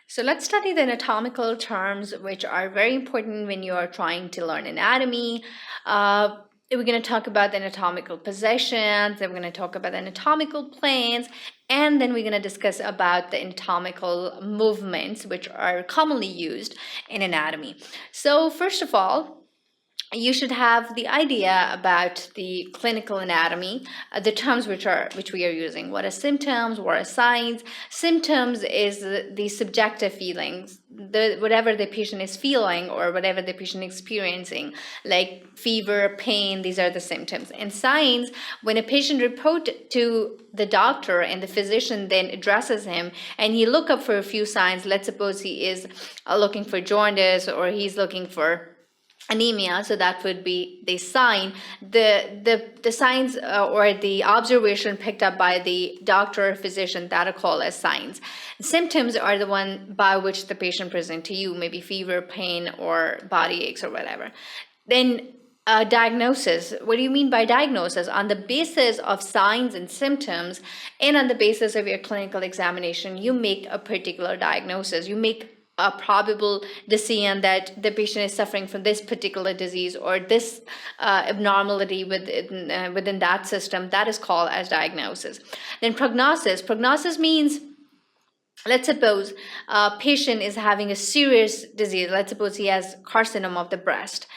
So let's study the anatomical terms, which are very important when you are trying to learn anatomy. We're going to talk about the anatomical positions, then we're going to talk about the anatomical planes, and then we're going to discuss about the anatomical movements, which are commonly used in anatomy. So first of all, you should have the idea about the clinical anatomy, the terms which we are using. What are symptoms? What are signs? Symptoms is the subjective feelings, whatever the patient is feeling or whatever the patient is experiencing, like fever, pain. These are the symptoms. And signs, when a patient reports to the doctor and the physician then addresses him and he look up for a few signs. Let's suppose he is looking for jaundice or he's looking for anemia, so that would be the sign. The signs or the observation picked up by the doctor or physician, that are called as signs. Symptoms are the one by which the patient present to you, maybe fever, pain, or body aches or whatever. Then diagnosis. What do you mean by diagnosis? On the basis of signs and symptoms and on the basis of your clinical examination, you make a particular diagnosis. You make a probable decision that the patient is suffering from this particular disease or this abnormality within that system. That is called as diagnosis. Then prognosis. Prognosis means, let's suppose a patient is having a serious disease. Let's suppose he has carcinoma of the breast.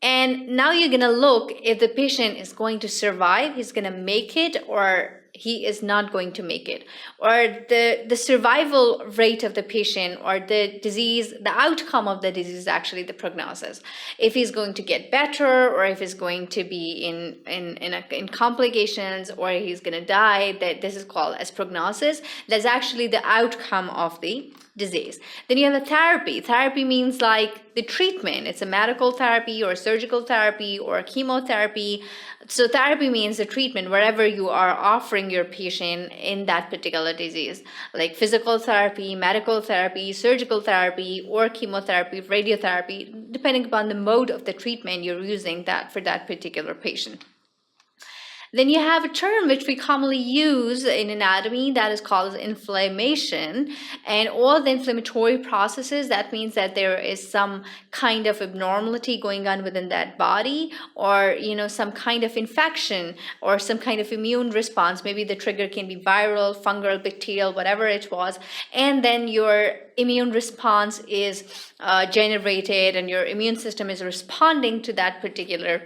And now you're going to look if the patient is going to survive, he's going to make it, or he is not going to make it, or the survival rate of the patient or the disease, the outcome of the disease is actually the prognosis. If he's going to get better or if he's going to be in complications or he's going to die, that this is called as prognosis. That's actually the outcome of the disease. Then you have a therapy. Therapy means like the treatment. It's a medical therapy or surgical therapy or chemotherapy. So therapy means the treatment wherever you are offering your patient in that particular disease, like physical therapy, medical therapy, surgical therapy, or chemotherapy, radiotherapy, depending upon the mode of the treatment you're using that for that particular patient. Then you have a term which we commonly use in anatomy that is called inflammation. And all the inflammatory processes, that means that there is some kind of abnormality going on within that body, or some kind of infection or some kind of immune response. Maybe the trigger can be viral, fungal, bacterial, whatever it was. And then your immune response is generated and your immune system is responding to that particular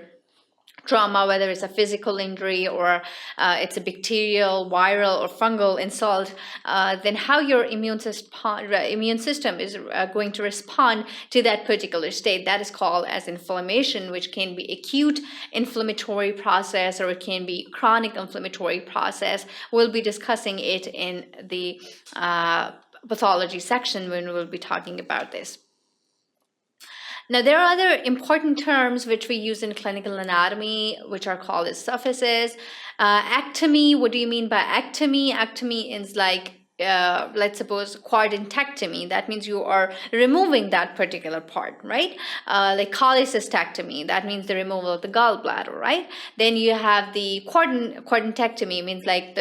trauma, whether it's a physical injury or it's a bacterial, viral, or fungal insult, then how your immune system is going to respond to that particular state, that is called as inflammation, which can be acute inflammatory process or it can be chronic inflammatory process. We'll be discussing it in the pathology section when we'll be talking about this. Now, there are other important terms which we use in clinical anatomy, which are called as suffixes. Ectomy, what do you mean by ectomy? Ectomy is like, let's suppose, quadrantectomy. That means you are removing that particular part, right? Like cholecystectomy, that means the removal of the gallbladder, right? Then you have the quadrantectomy, means like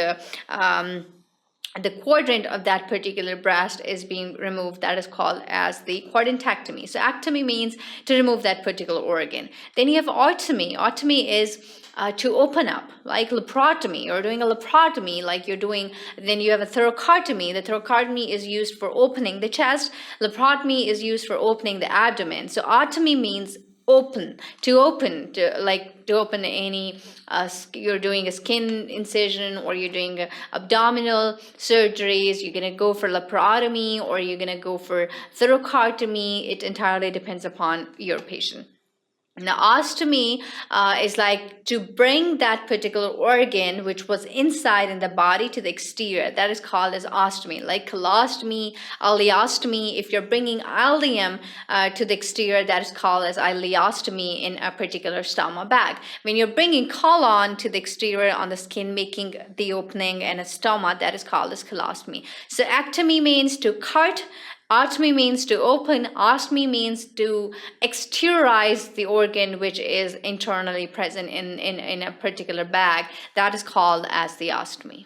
the quadrant of that particular breast is being removed. That is called as the quadrantectomy. So ectomy means to remove that particular organ. Then you have otomy. Otomy is to open up, like laparotomy. You're doing a laparotomy, like you're doing, then you have a thoracotomy. The thoracotomy is used for opening the chest. Laparotomy is used for opening the abdomen. So otomy means to open any, you're doing a skin incision or you're doing abdominal surgeries, you're going to go for laparotomy or you're going to go for thoracotomy. It entirely depends upon your patient. Now, ostomy is like to bring that particular organ which was inside in the body to the exterior. That is called as ostomy, like colostomy, ileostomy. If you're bringing ileum to the exterior, that is called as ileostomy in a particular stoma bag. When you're bringing colon to the exterior on the skin, making the opening and a stoma, that is called as colostomy. So ectomy means to cut. Otomy means to open. Ostomy means to exteriorize the organ which is internally present in a particular bag. That is called as the ostomy.